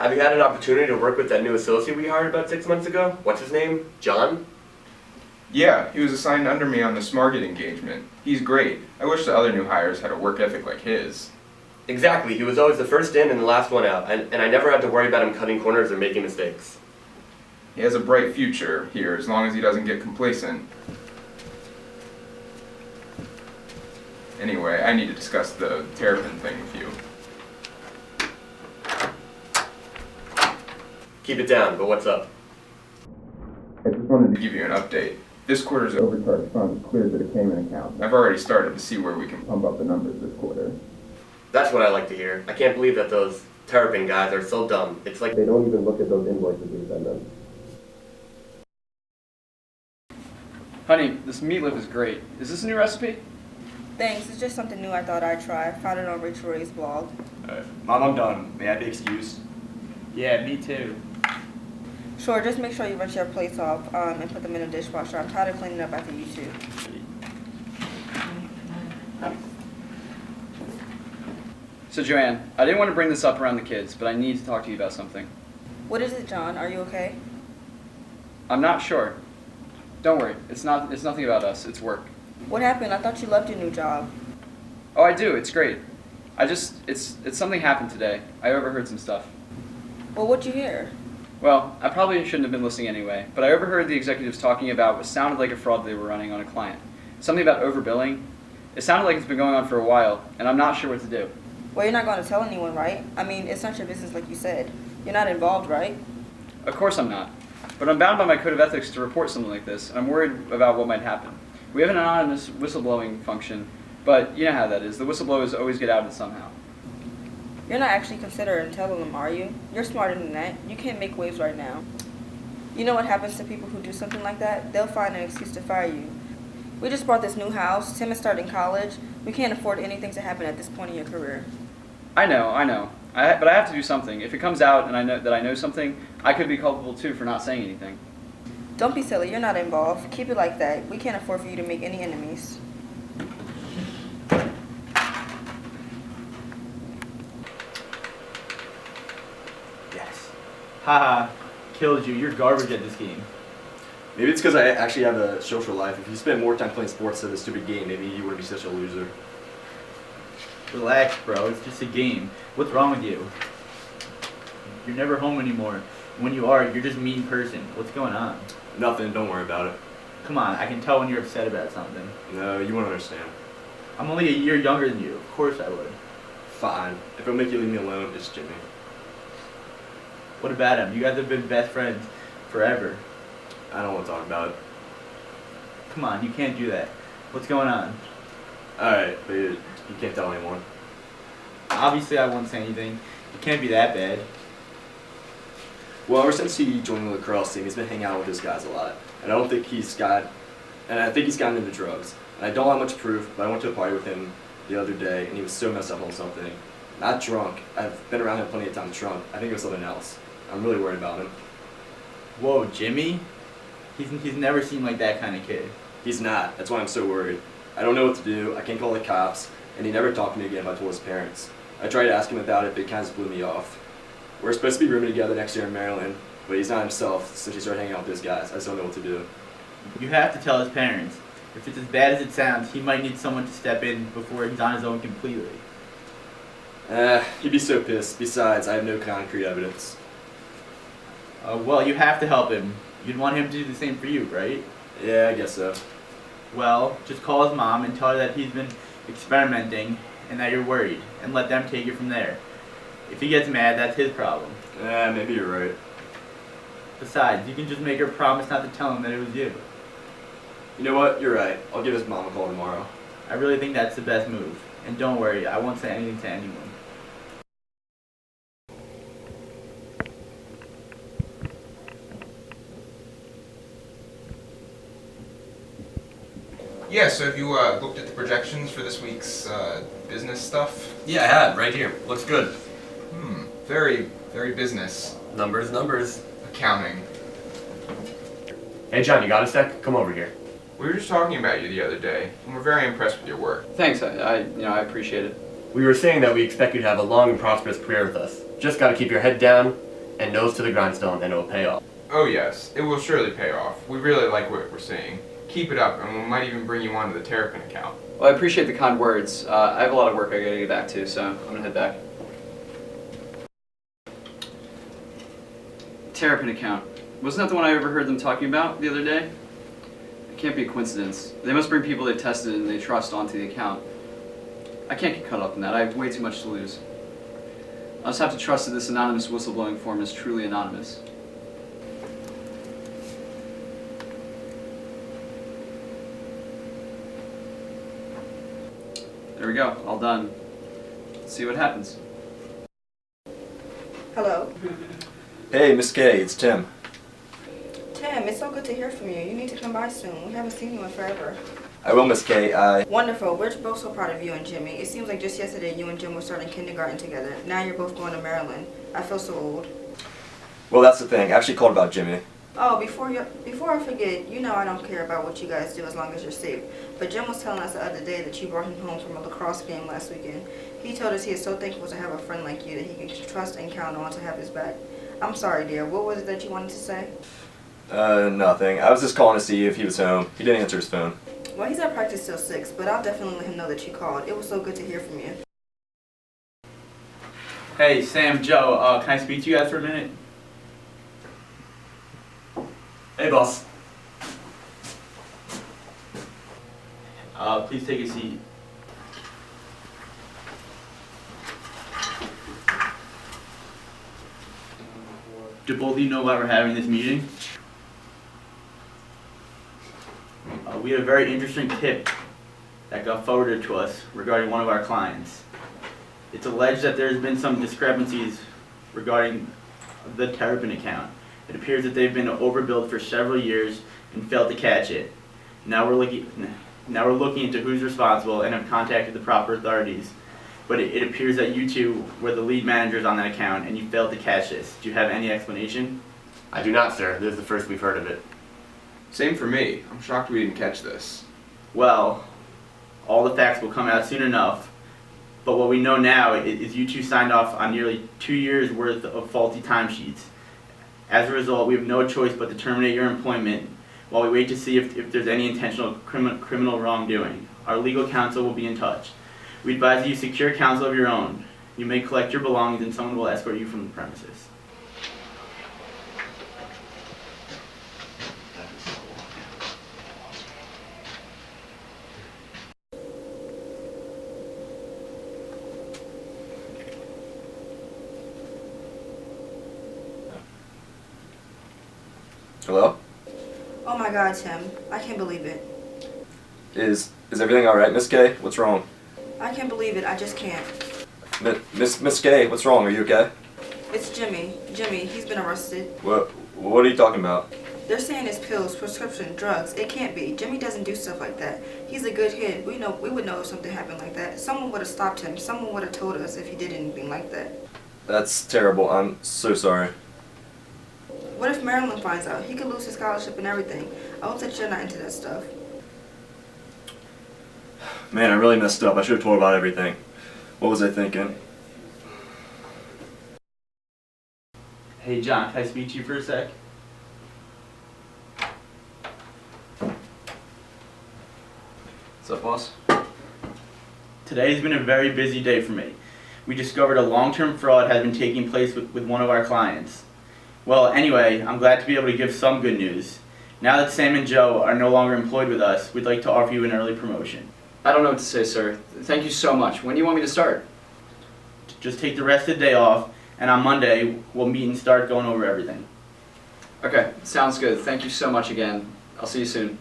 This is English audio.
Have you had an opportunity to work with that new associate we hired about 6 months ago? What's his name? John? Yeah, he was assigned under me on the Smarget engagement. He's great. I wish the other new hires had a work ethic like his. Exactly, he was always the first in and the last one out, and I never had to worry about him cutting corners or making mistakes. He has a bright future here as long as he doesn't get complacent. Anyway, I need to discuss the Terrapin thing with you. Keep it down, but what's up? I just wanted to give you an update. This quarter's overcharged funds cleared to the Cayman account. I've already started to see where we can pump up the numbers this quarter. That's what I like to hear. I can't believe that those Terrapin guys are so dumb. It's like they don't even look at those invoices we send them. Honey, this meatloaf is great. Is this a new recipe? Thanks, it's just something new I thought I'd try. Found it on Rachel Ray's blog. Mom, I'm done. May I be excused? Yeah, me too. Sure, just make sure you rinse your plates off and put them in a dishwasher. I'm tired of cleaning up after you two. So Joanne, I didn't want to bring this up around the kids, but I need to talk to you about something. What is it, John? Are you okay? I'm not sure. Don't worry, it's nothing about us, it's work. What happened? I thought you loved your new job. Oh, I do, it's great. It's something happened today. I overheard some stuff. Well, what'd you hear? Well, I probably shouldn't have been listening anyway, but I overheard the executives talking about what sounded like a fraud they were running on a client. Something about overbilling. It sounded like it's been going on for a while, and I'm not sure what to do. Well, you're not going to tell anyone, right? I mean, it's not your business like you said. You're not involved, right? Of course I'm not. But I'm bound by my code of ethics to report something like this, and I'm worried about what might happen. We have an anonymous whistleblowing function, but you know how that is. The whistleblowers always get outed somehow. You're not actually considering telling them, are you? You're smarter than that. You can't make waves right now. You know what happens to people who do something like that? They'll find an excuse to fire you. We just bought this new house. Tim is starting college. We can't afford anything to happen at this point in your career. I know. But I have to do something. If it comes out and I know something, I could be culpable too for not saying anything. Don't be silly. You're not involved. Keep it like that. We can't afford for you to make any enemies. Yes. Haha, killed you. You're garbage at this game. Maybe it's because I actually have a social life. If you spent more time playing sports than a stupid game, maybe you wouldn't be such a loser. Relax, bro. It's just a game. What's wrong with you? You're never home anymore. When you are, you're just a mean person. What's going on? Nothing, don't worry about it. Come on, I can tell when you're upset about something. No, you won't understand. I'm only a year younger than you. Of course I would. Fine. If it'll make you leave me alone, it's Jimmy. What about him? You guys have been best friends forever. I don't want to talk about it. Come on, you can't do that. What's going on? Alright, but you can't tell anyone. Obviously I won't say anything. It can't be that bad. Well, ever since he joined the lacrosse team, he's been hanging out with his guys a lot. And I think he's gotten into drugs. And I don't have much proof, but I went to a party with him the other day, and he was so messed up on something. Not drunk. I've been around him plenty of times drunk. I think it was something else. I'm really worried about him. Whoa, Jimmy? He's never seemed like that kind of kid. He's not. That's why I'm so worried. I don't know what to do. I can't call the cops. And he never talked to me again if I told his parents. I tried to ask him about it, but he kind of blew me off. We're supposed to be rooming together next year in Maryland, but he's not himself since he started hanging out with those guys. I just don't know what to do. You have to tell his parents. If it's as bad as it sounds, he might need someone to step in before he's on his own completely. He'd be so pissed. Besides, I have no concrete evidence. Well, you have to help him. You'd want him to do the same for you, right? Yeah, I guess so. Well, just call his mom and tell her that he's been experimenting and that you're worried, and let them take it from there. If he gets mad, that's his problem. Maybe you're right. Besides, you can just make her promise not to tell him that it was you. You know what? You're right. I'll give his mom a call tomorrow. I really think that's the best move. And don't worry, I won't say anything to anyone. Yeah, so have you looked at the projections for this week's business stuff? Yeah, I had, right here. Looks good. Very, very business. Numbers. Accounting. Hey John, you got a sec? Come over here. We were just talking about you the other day, and we're very impressed with your work. Thanks, I appreciate it. We were saying that we expect you to have a long and prosperous career with us. Just gotta keep your head down, and nose to the grindstone, and it will pay off. Oh yes, it will surely pay off. We really like what we're seeing. Keep it up, and we might even bring you onto the Terrapin account. Well, I appreciate the kind words. I have a lot of work I gotta get back to, so I'm gonna head back. Terrapin account. Wasn't that the one I overheard them talking about the other day? It can't be a coincidence. They must bring people they've tested and they trust onto the account. I can't get caught up in that. I have way too much to lose. I'll just have to trust that this anonymous whistleblowing form is truly anonymous. There we go, all done. Let's see what happens. Hello. Hey, Miss K, it's Tim. Tim, it's so good to hear from you. You need to come by soon. We haven't seen you in forever. I will, Miss K. Wonderful. We're both so proud of you and Jimmy. It seems like just yesterday you and Jim were starting kindergarten together. Now you're both going to Maryland. I feel so old. Well, that's the thing. I actually called about Jimmy. Oh, before I forget, you know I don't care about what you guys do as long as you're safe. But Jim was telling us the other day that you brought him home from a lacrosse game last weekend. He told us he is so thankful to have a friend like you that he can trust and count on to have his back. I'm sorry, dear. What was it that you wanted to say? Nothing. I was just calling to see if he was home. He didn't answer his phone. Well, he's at practice till 6, but I'll definitely let him know that you called. It was so good to hear from you. Hey, Sam, Joe, can I speak to you guys for a minute? Hey, boss. Please take a seat. Do both of you know why we're having this meeting? We had a very interesting tip that got forwarded to us regarding one of our clients. It's alleged that there's been some discrepancies regarding the Terrapin account. It appears that they've been overbilled for several years and failed to catch it. Now we're looking into who's responsible and have contacted the proper authorities. But it appears that you two were the lead managers on that account and you failed to catch this. Do you have any explanation? I do not, sir. This is the first we've heard of it. Same for me. I'm shocked we didn't catch this. Well, all the facts will come out soon enough. But what we know now is you two signed off on nearly 2 years worth of faulty timesheets. As a result, we have no choice but to terminate your employment while we wait to see if there's any intentional criminal wrongdoing. Our legal counsel will be in touch. We advise that you secure counsel of your own. You may collect your belongings and someone will escort you from the premises. Hello? Oh my God, Tim. I can't believe it. Is everything alright, Miss K? What's wrong? I can't believe it. I just can't. Miss K, what's wrong? Are you okay? It's Jimmy. Jimmy, he's been arrested. What are you talking about? They're saying it's pills, prescription, drugs. It can't be. Jimmy doesn't do stuff like that. He's a good kid. We would know if something happened like that. Someone would have stopped him. Someone would have told us if he did anything like that. That's terrible. I'm so sorry. What if Maryland finds out? He could lose his scholarship and everything. I hope that you're not into that stuff. Man, I really messed up. I should have told her about everything. What was I thinking? Hey John, can I speak to you for a sec? What's up, boss? Today's been a very busy day for me. We discovered a long-term fraud has been taking place with one of our clients. Well, anyway, I'm glad to be able to give some good news. Now that Sam and Joe are no longer employed with us, we'd like to offer you an early promotion. I don't know what to say, sir. Thank you so much. When do you want me to start? Just take the rest of the day off, and on Monday, we'll meet and start going over everything. Okay, sounds good. Thank you so much again. I'll see you soon.